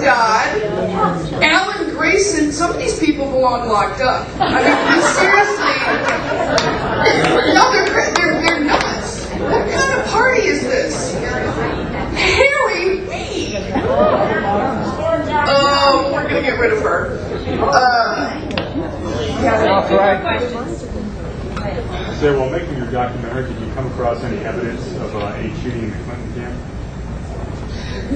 died. Alan Grayson, some of these people belong locked up. I mean, seriously. No, they're nuts. What kind of party is this? Harry Reid. Oh, we're going to get rid of her. That's right. So, while making your documentary, did you come across any evidence of any shooting in the Clinton camp?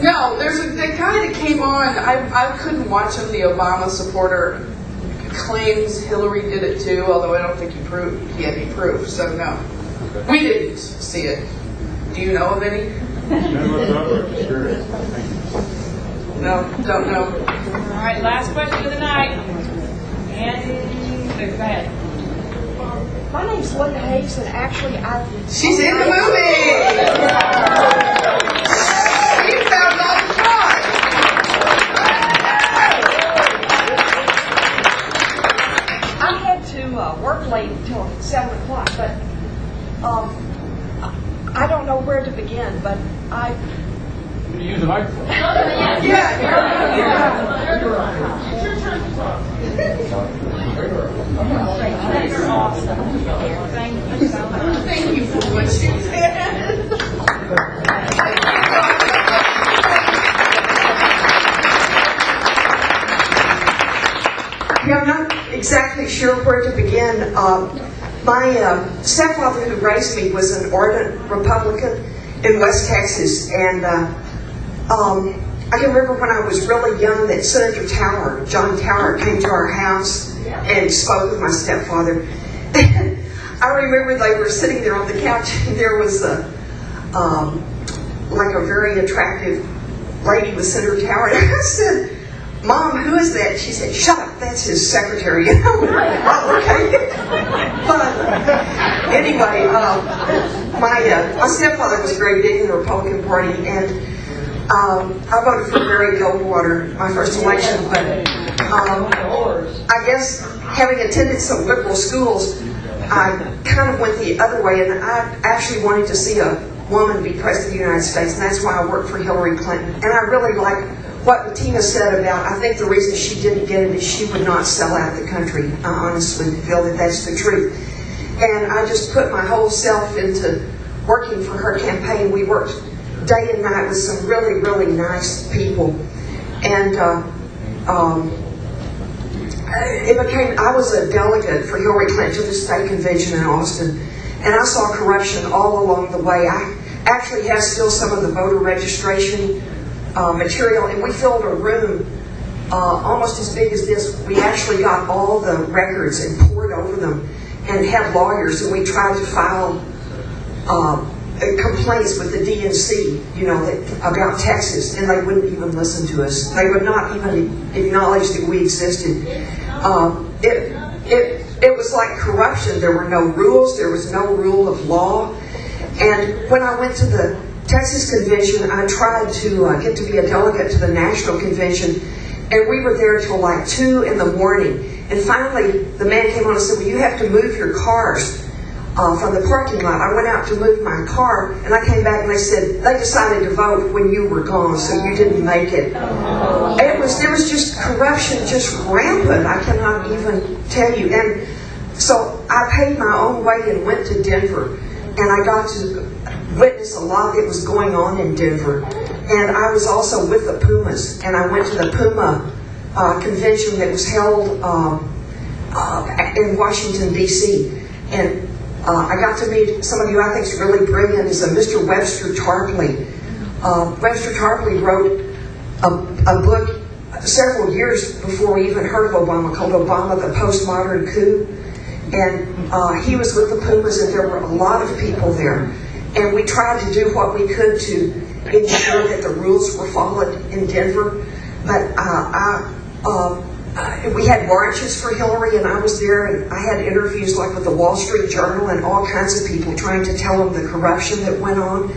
No, there's the guy that came on. I couldn't watch him. The Obama supporter claims Hillary did it too, although I don't think he had any proof. So no, we didn't see it. Do you know of any? No, don't know. All right, last question of the night. And go ahead. My name's Linda Hayes, and actually She's in the movie! She found all the shots! I had to work late until 7 o'clock, but I don't know where to begin, but You use the microphone. Yeah. You're awesome. Thank you so much. Thank you for what she did. Yeah, I'm not exactly sure where to begin. My stepfather who raised me was an ardent Republican in West Texas, and I can remember when I was really young that Senator Tower, John Tower, came to our house and spoke with my stepfather. I remember they were sitting there on the couch, and there was like a very attractive lady with Senator Tower, and I said, "Mom, who is that?" She said, "Shut up, that's his secretary." Oh, okay. But anyway, my stepfather was very big in the Republican Party, and I voted for Barry Goldwater my first election. But I guess having attended some liberal schools, I kind of went the other way, and I actually wanted to see a woman be president of the United States, and that's why I worked for Hillary Clinton. And I really like what Bettina said about, I think the reason she didn't get it is she would not sell out the country. I honestly feel that that's the truth. And I just put my whole self into working for her campaign. We worked day and night with some really, really nice people. And I was a delegate for Hillary Clinton to the state convention in Austin. And I saw corruption all along the way. I actually have still some of the voter registration material, and we filled a room almost as big as this. We actually got all the records and poured over them and had lawyers, and we tried to file complaints with the DNC, about Texas, and they wouldn't even listen to us. They would not even acknowledge that we existed. It was like corruption. There were no rules. There was no rule of law. And when I went to the Texas convention, I tried to get to be a delegate to the national convention, and we were there till like 2 in the morning. And finally, the man came on and said, "Well, you have to move your cars from the parking lot." I went out to move my car, and I came back and they said, "They decided to vote when you were gone, so you didn't make it." There was just corruption, just rampant. I cannot even tell you. And so I paid my own way and went to Denver, and I got to witness a lot that was going on in Denver. And I was also with the Pumas, and I went to the Puma convention that was held in Washington, D.C. And I got to meet somebody who I think is really brilliant, is Mr. Webster Tarpley. Webster Tarpley wrote a book several years before we even heard of Obama, called Obama, the Postmodern Coup. And he was with the Pumas, and there were a lot of people there. And we tried to do what we could to ensure that the rules were followed in Denver. But we had marches for Hillary, and I was there, and I had interviews like with the Wall Street Journal and all kinds of people trying to tell them the corruption that went on.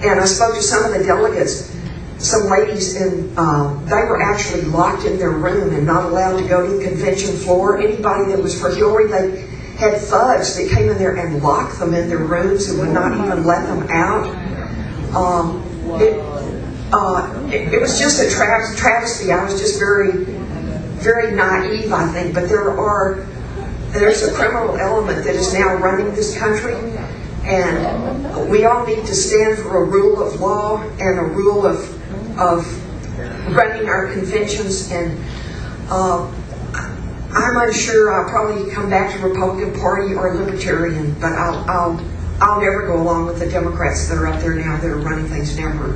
And I spoke to some of the delegates, some ladies, and they were actually locked in their room and not allowed to go to the convention floor. Anybody that was for Hillary, they had thugs that came in there and locked them in their rooms and would not even let them out. it was just a travesty. I was just very, very naive, I think. But there's a criminal element that is now running this country, and we all need to stand for a rule of law and a rule of running our conventions. And I'm unsure. I'll probably come back to Republican Party or Libertarian, but I'll never go along with the Democrats that are up there now that are running things. Never.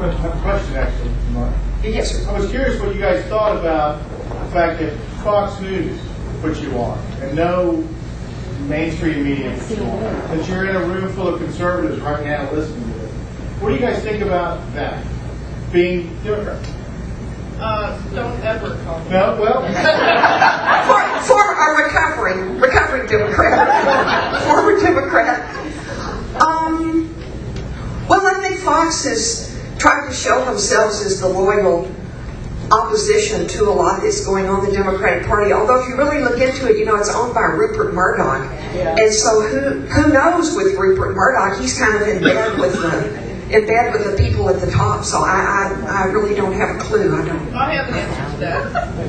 I have a question, actually, Mark. Yes, sir. I was curious what you guys thought about the fact that Fox News put you on, and no mainstream media put you on. That you're in a room full of conservatives right now listening to it. What do you guys think about that? Being Democrat? Don't ever call me. No? Well, For a recovering Democrat, former Democrat. Well, I think Fox has tried to show themselves as the loyal opposition to a lot that's going on in the Democratic Party. Although if you really look into it, it's owned by Rupert Murdoch. And so who knows with Rupert Murdoch? He's kind of in bed with the people at the top. So I really don't have a clue. I don't. I have an answer to that.